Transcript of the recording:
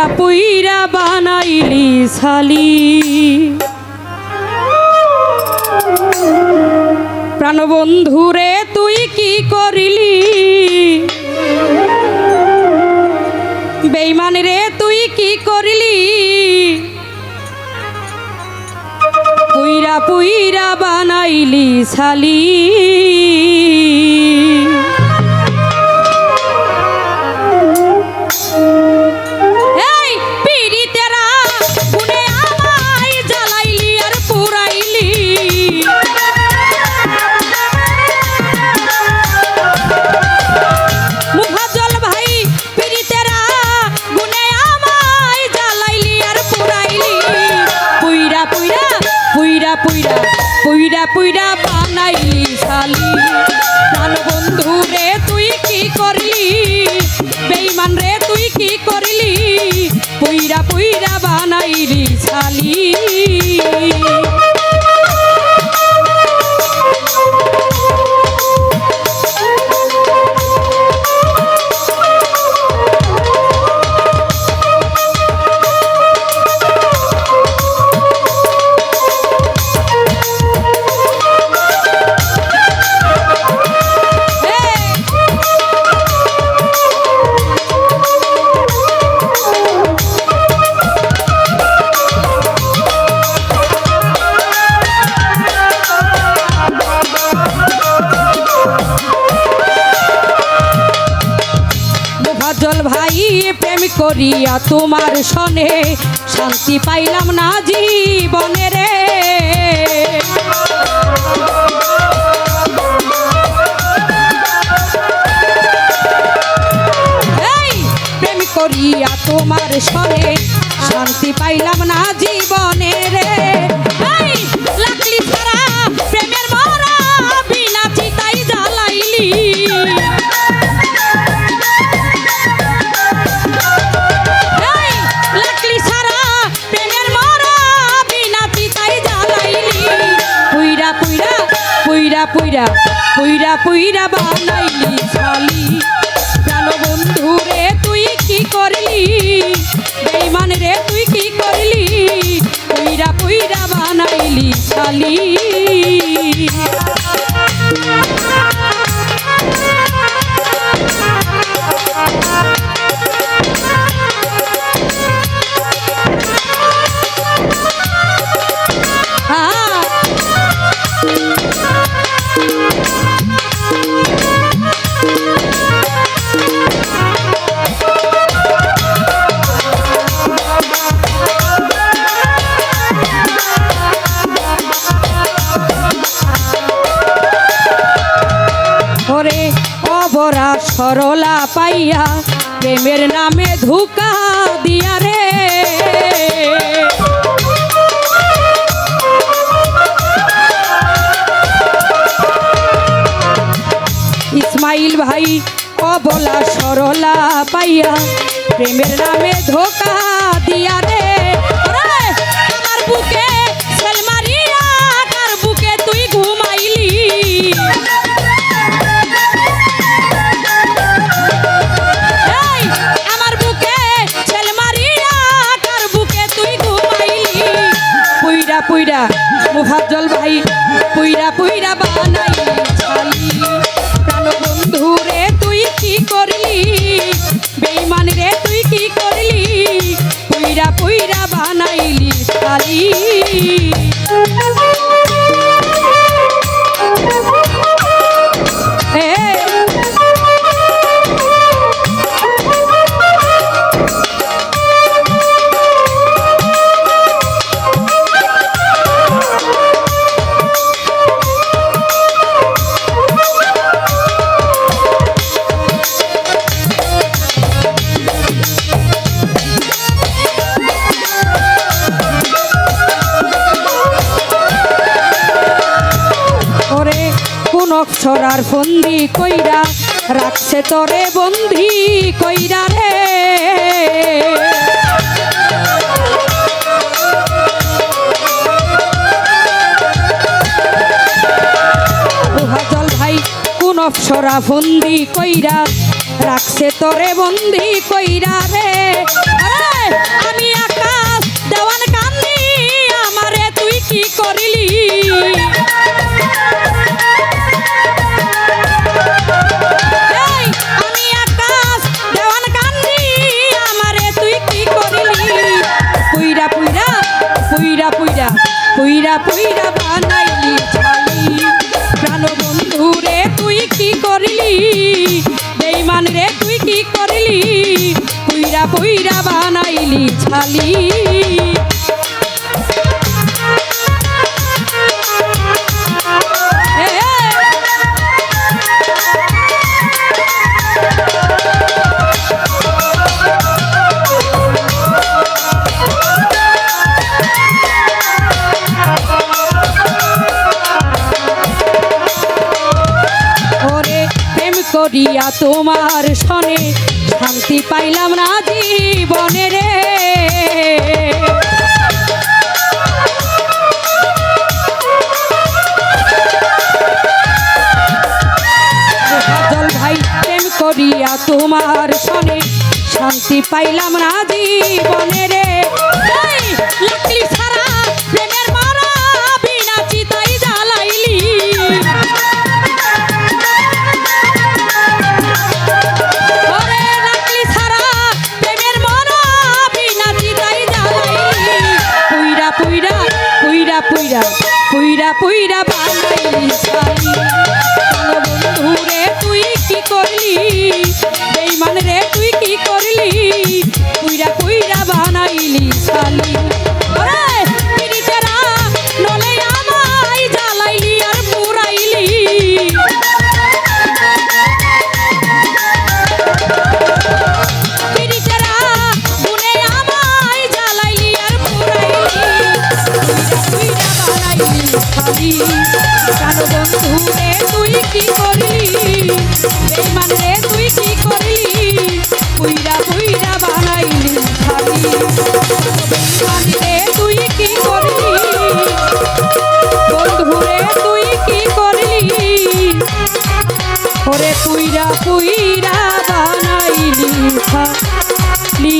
পুইরা পুইরা বানাইলি ছালি প্রাণবন্ধুরে তুই কি করিলি বেঈমান রে তুই কি করিলি পুইরা পুইরা বানাইলি ছালি পুইরা পুইরা বানাইলি ছালি প্রাণবন্ধু রে তুই কি করলি বেঈমান রে তুই কি করলি পুইরা পুইরা বানাইলি ছালি ভাই প্রেম করিয়া তোমার সনে শান্তি পাইলাম না জীবনে রে প্রেম করিয়া তোমার সনে শান্তি পাইলাম না জীবনে রে লাগলি ছাড়া প্রেমের মরা বিনা চিতাই জ্বালাইলি পুইরা পুইরা পুইরা বানাইলি ছালি প্রাণবন্ধু রে তুই কি করলি বেঈমান রে তুই কি করলি পুইরা পুইরা বানাইলি ছালি অবরা সরলা পাইয়া প্রেমের নামে ধোঁকা দিয়া রে ইসমাইল ভাই অবলা সরলা পাইয়া প্রেমের নামে ধোঁকা দিয়া রে আমার বুকে সেল মারিয়া কার বুকে তুই ঘুমাইলি পুইরা মুফাজ্জল ভাই পুইরা পুইরা বানাইলি ছালি প্রাণবন্ধু রে তুই কি করলি বেঈমান রে তুই কি করলি পুইরা পুইরা বানাইলি ছালি অক্ষরার ফন্দি কইরা রাখছে তোরে বন্দি কইরা রে মুফাজ্জল ভাই কোন অপসরা ফন্দি কইরা রাখছে তোরে বন্দি কইরা রে পুইরা বানাইলি ছালি প্রাণ বন্ধু রে তুই কি করলি বেঈমান রে তুই কি করলি পুইরা পুইরা বানাইলি ছালি করিয়া তোমার সনে শান্তি পাইলাম না জীবনে রে জল ভাই প্রেম করিয়া তোমার সনে শান্তি পাইলাম না জীবনে রে লাকলি ছাড়া প্রেমের মারা বিনা চিতাই জ্বালাইলি পুইরা পুইরা বানাইলি ছালি বন্ধু রে তুই কি করলি বেঈমান রে তুই কি করলি পুইরা পুইরা বানাইলি ছালি নলে আমায় জ্বালাইলি আর পুরাইলি প্রাণ বন্ধু রে তুই কি করলি বেঈমান রে তুই কি করলি পুইরা পুইরা বানাইলি ছালি বেঈমান রে তুই কি করলি বন্ধু রে তুই কি করলি ওরে পুইরা পুইরা বানাইলি ছালি